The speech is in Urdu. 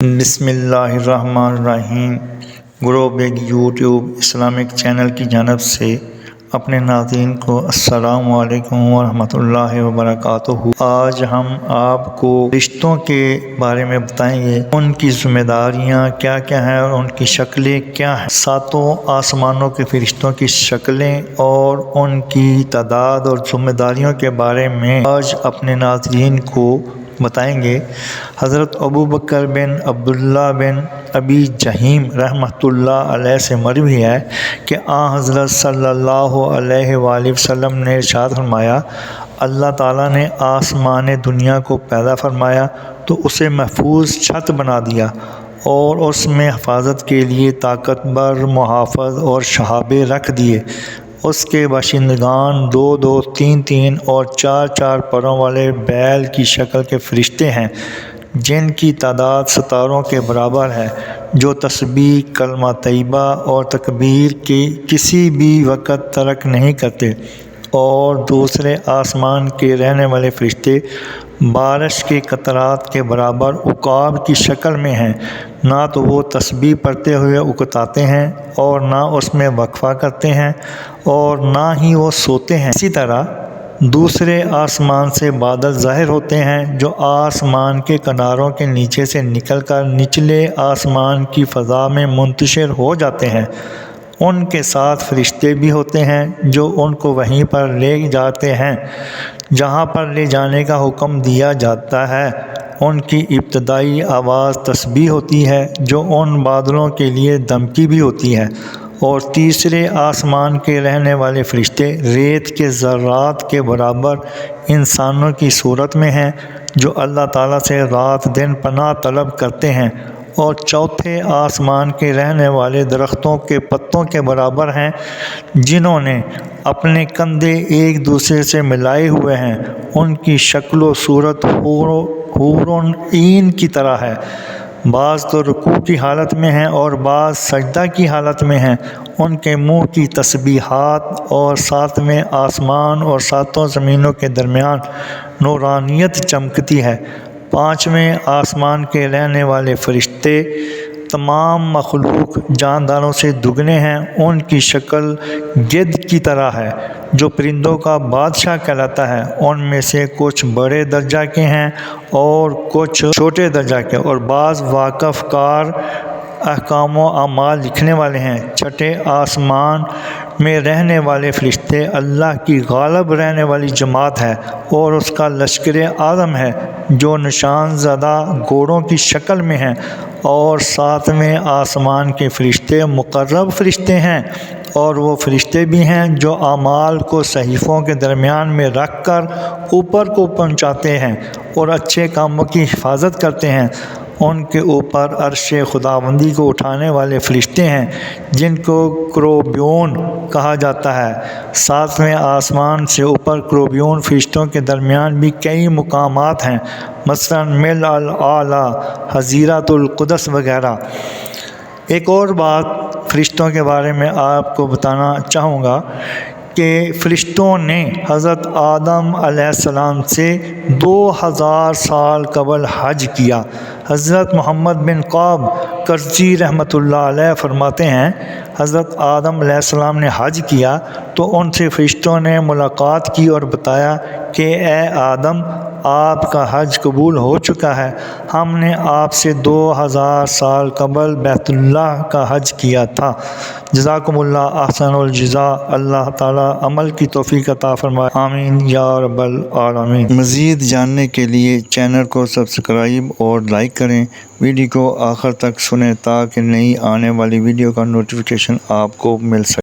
بسم اللہ الرحمن الرحیم۔ گرو بیگ یوٹیوب اسلامک چینل کی جانب سے اپنے ناظرین کو السلام علیکم ورحمۃ اللہ وبرکاتہ۔ آج ہم آپ کو فرشتوں کے بارے میں بتائیں گے، ان کی ذمہ داریاں کیا کیا ہیں اور ان کی شکلیں کیا ہیں۔ ساتوں آسمانوں کے فرشتوں کی شکلیں اور ان کی تعداد اور ذمہ داریوں کے بارے میں آج اپنے ناظرین کو بتائیں گے۔ حضرت ابوبکر بن عبداللہ بن ابی جہیم رحمۃ اللہ علیہ سے مروی ہے کہ حضرت صلی اللہ علیہ وآلہ وسلم نے ارشاد فرمایا، اللہ تعالیٰ نے آسمان دنیا کو پیدا فرمایا تو اسے محفوظ چھت بنا دیا اور اس میں حفاظت کے لیے طاقتور محافظ اور شہابے رکھ دیے۔ اس کے باشندگان دو دو، تین تین اور چار چار پروں والے بیل کی شکل کے فرشتے ہیں، جن کی تعداد ستاروں کے برابر ہے، جو تسبیح، کلمہ طیبہ اور تکبیر کے کسی بھی وقت ترک نہیں کرتے۔ اور دوسرے آسمان کے رہنے والے فرشتے بارش کے قطرات کے برابر عقاب کی شکل میں ہیں، نہ تو وہ تسبیح پڑھتے ہوئے اکتاتے ہیں اور نہ اس میں وقفہ کرتے ہیں اور نہ ہی وہ سوتے ہیں۔ اسی طرح دوسرے آسمان سے بادل ظاہر ہوتے ہیں، جو آسمان کے کناروں کے نیچے سے نکل کر نچلے آسمان کی فضا میں منتشر ہو جاتے ہیں۔ ان کے ساتھ فرشتے بھی ہوتے ہیں جو ان کو وہیں پر لے جاتے ہیں جہاں پر لے جانے کا حکم دیا جاتا ہے۔ ان کی ابتدائی آواز تسبیح ہوتی ہے، جو ان بادلوں کے لیے دھمکی بھی ہوتی ہے۔ اور تیسرے آسمان کے رہنے والے فرشتے ریت کے ذرات کے برابر انسانوں کی صورت میں ہیں، جو اللہ تعالیٰ سے رات دن پناہ طلب کرتے ہیں۔ اور چوتھے آسمان کے رہنے والے درختوں کے پتوں کے برابر ہیں، جنہوں نے اپنے کندھے ایک دوسرے سے ملائے ہوئے ہیں۔ ان کی شکل و صورت حورن عین کی طرح ہے، بعض تو رکوع کی حالت میں ہیں اور بعض سجدہ کی حالت میں ہیں۔ ان کے منہ کی تسبیحات اور ساتویں آسمان اور ساتوں زمینوں کے درمیان نورانیت چمکتی ہے۔ پانچویں آسمان کے رہنے والے فرشتے تمام مخلوق جانداروں سے دگنے ہیں۔ ان کی شکل گدھ کی طرح ہے، جو پرندوں کا بادشاہ کہلاتا ہے۔ ان میں سے کچھ بڑے درجہ کے ہیں اور کچھ چھوٹے درجہ کے، اور بعض واقف کار احکام و اعمال لکھنے والے ہیں۔ چھٹے آسمان میں رہنے والے فرشتے اللہ کی غالب رہنے والی جماعت ہے اور اس کا لشکر اعظم ہے، جو نشان زدہ گھوڑوں کی شکل میں ہیں۔ اور ساتویں آسمان کے فرشتے مقرب فرشتے ہیں، اور وہ فرشتے بھی ہیں جو اعمال کو صحیفوں کے درمیان میں رکھ کر اوپر کو پہنچاتے ہیں اور اچھے کاموں کی حفاظت کرتے ہیں۔ ان کے اوپر عرش خداوندی کو اٹھانے والے فرشتے ہیں، جن کو کروبیون کہا جاتا ہے۔ ساتویں آسمان سے اوپر کروبیون فرشتوں کے درمیان بھی کئی مقامات ہیں، مثلاً مل الاعلیٰ، حظیرۃ القدس وغیرہ۔ ایک اور بات فرشتوں کے بارے میں آپ کو بتانا چاہوں گا کہ فرشتوں نے حضرت آدم علیہ السلام سے 2000 سال قبل حج کیا۔ حضرت محمد بن قعب کرزی رحمۃ اللہ علیہ فرماتے ہیں، حضرت آدم علیہ السلام نے حج کیا تو ان سے فرشتوں نے ملاقات کی اور بتایا کہ اے آدم، آپ کا حج قبول ہو چکا ہے، ہم نے آپ سے 2000 سال قبل بیت اللہ کا حج کیا تھا۔ جزاکم اللہ احسن الجزاء۔ اللہ تعالیٰ عمل کی توفیق عطا فرمائے، آمین یا رب العالمین۔ مزید جاننے کے لیے چینل کو سبسکرائب اور لائک کریں، ویڈیو کو آخر تک سنیں تاکہ نئی آنے والی ویڈیو کا نوٹیفیکیشن آپ کو مل سکے۔